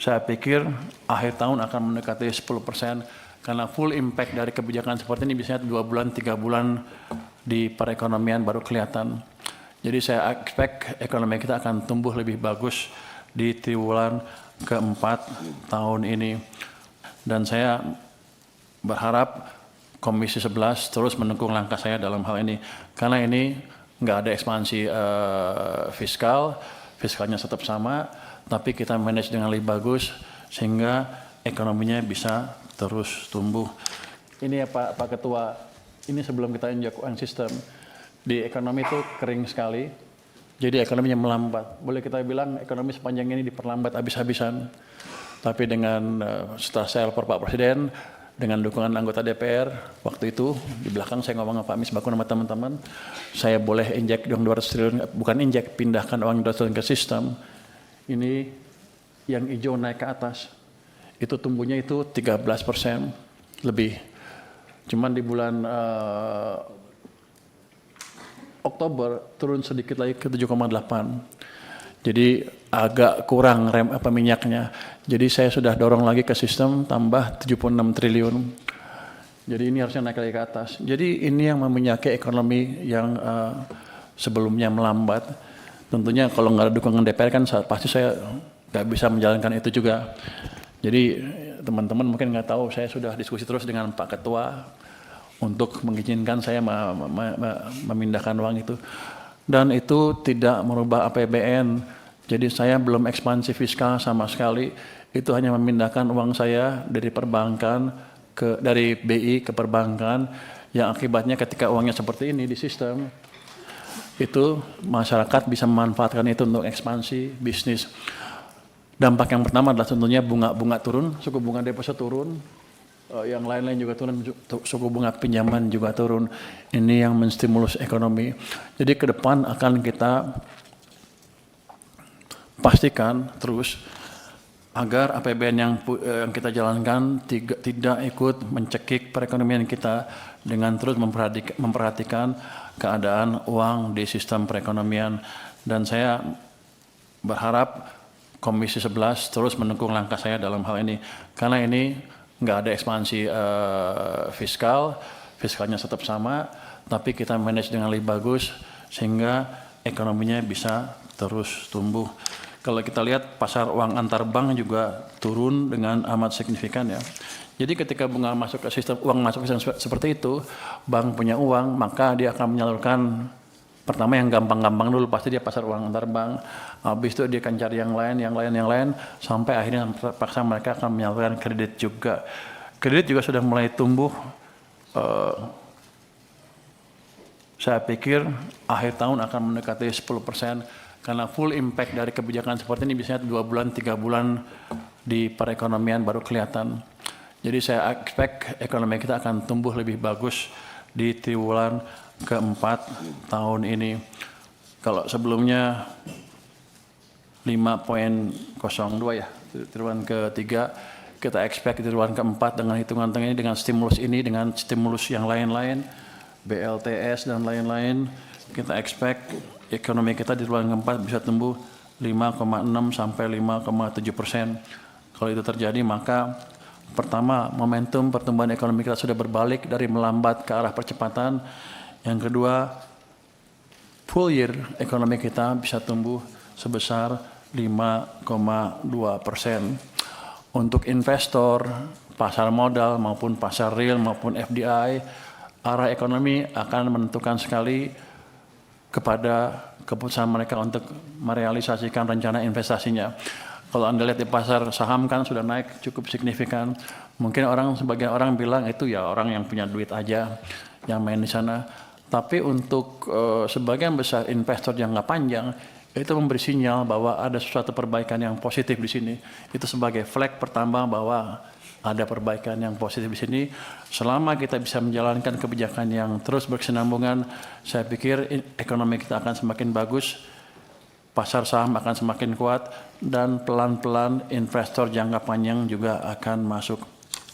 Saya pikir akhir tahun akan mendekati 10% karena full impact dari kebijakan seperti ini biasanya 2 bulan, 3 bulan di perekonomian baru kelihatan. Jadi saya expect ekonomi kita akan tumbuh lebih bagus di triwulan keempat tahun ini. Dan saya berharap Komisi 11 terus mendukung langkah saya dalam hal ini. Karena ini nggak ada ekspansi fiskalnya tetap sama, tapi kita manage dengan lebih bagus sehingga ekonominya bisa terus tumbuh. Ini ya Pak Ketua, ini sebelum kita injak uang sistem, di ekonomi itu kering sekali, jadi ekonominya melambat. Boleh kita bilang ekonomi sepanjang ini diperlambat habis-habisan. Tapi dengan setelah saya lapor Pak Presiden, dengan dukungan anggota DPR, waktu itu di belakang saya ngomong sama Pak Misbakun sama teman-teman, saya boleh injek uang 200 triliun, bukan injek, pindahkan uang 200 triliun ke sistem. Ini yang hijau naik ke atas, itu tumbuhnya itu 13% lebih. Cuman di bulan Oktober turun sedikit lagi ke 7,8. Jadi agak kurang minyaknya. Jadi saya sudah dorong lagi ke sistem tambah 76 triliun. Jadi ini harusnya naik lagi ke atas. Jadi ini yang meminyaki ekonomi yang sebelumnya melambat. Tentunya kalau nggak ada dukungan DPR kan pasti saya nggak bisa menjalankan itu juga. Jadi teman-teman mungkin nggak tahu, saya sudah diskusi terus dengan Pak Ketua untuk mengizinkan saya memindahkan uang itu. Dan itu tidak merubah APBN. Jadi saya belum ekspansi fiskal sama sekali. Itu hanya memindahkan uang saya dari perbankan dari BI ke perbankan, yang akibatnya ketika uangnya seperti ini di sistem, itu masyarakat bisa memanfaatkan itu untuk ekspansi bisnis. Dampak yang pertama adalah tentunya bunga turun, suku bunga deposit turun, yang lain-lain juga turun, suku bunga pinjaman juga turun. Ini yang menstimulus ekonomi. Jadi ke depan akan kita pastikan terus agar APBN yang kita jalankan tidak ikut mencekik perekonomian kita dengan terus memperhatikan keadaan uang di sistem perekonomian. Dan saya berharap Komisi 11 terus mendukung langkah saya dalam hal ini. Karena ini nggak ada ekspansi fiskalnya tetap sama, tapi kita manage dengan lebih bagus sehingga ekonominya bisa terus tumbuh. Kalau kita lihat pasar uang antar bank juga turun dengan amat signifikan ya. Jadi ketika bunga masuk ke sistem, uang masuk ke sistem seperti itu, bank punya uang, maka dia akan menyalurkan, pertama yang gampang-gampang dulu pasti dia pasar uang antar bank. Habis itu dia akan cari yang lain, sampai akhirnya paksa mereka akan menyalurkan kredit juga. Kredit juga sudah mulai tumbuh. Saya pikir akhir tahun akan mendekati 10% karena full impact dari kebijakan seperti ini biasanya 2 bulan, 3 bulan di perekonomian baru kelihatan. Jadi saya expect ekonomi kita akan tumbuh lebih bagus di triwulan keempat tahun ini. Kalau sebelumnya 5,02 ya, triwulan ketiga, kita expect di triwulan keempat dengan hitungan ini, dengan stimulus ini, dengan stimulus yang lain-lain, BLTS dan lain-lain, kita expect ekonomi kita di triwulan keempat bisa tumbuh 5,6 sampai 5,7%. Kalau itu terjadi maka pertama, momentum pertumbuhan ekonomi kita sudah berbalik dari melambat ke arah percepatan. Yang kedua, full year ekonomi kita bisa tumbuh sebesar 5,2%. Untuk investor, pasar modal maupun pasar real maupun FDI, arah ekonomi akan menentukan sekali kepada keputusan mereka untuk merealisasikan rencana investasinya. Kalau Anda lihat di pasar saham kan sudah naik cukup signifikan. Mungkin sebagian orang bilang itu ya orang yang punya duit aja yang main di sana. Tapi untuk sebagian besar investor jangka panjang itu memberi sinyal bahwa ada suatu perbaikan yang positif di sini. Itu sebagai flag pertama bahwa ada perbaikan yang positif di sini. Selama kita bisa menjalankan kebijakan yang terus berkesinambungan, saya pikir ekonomi kita akan semakin bagus, pasar saham akan semakin kuat, dan pelan-pelan investor jangka panjang juga akan masuk.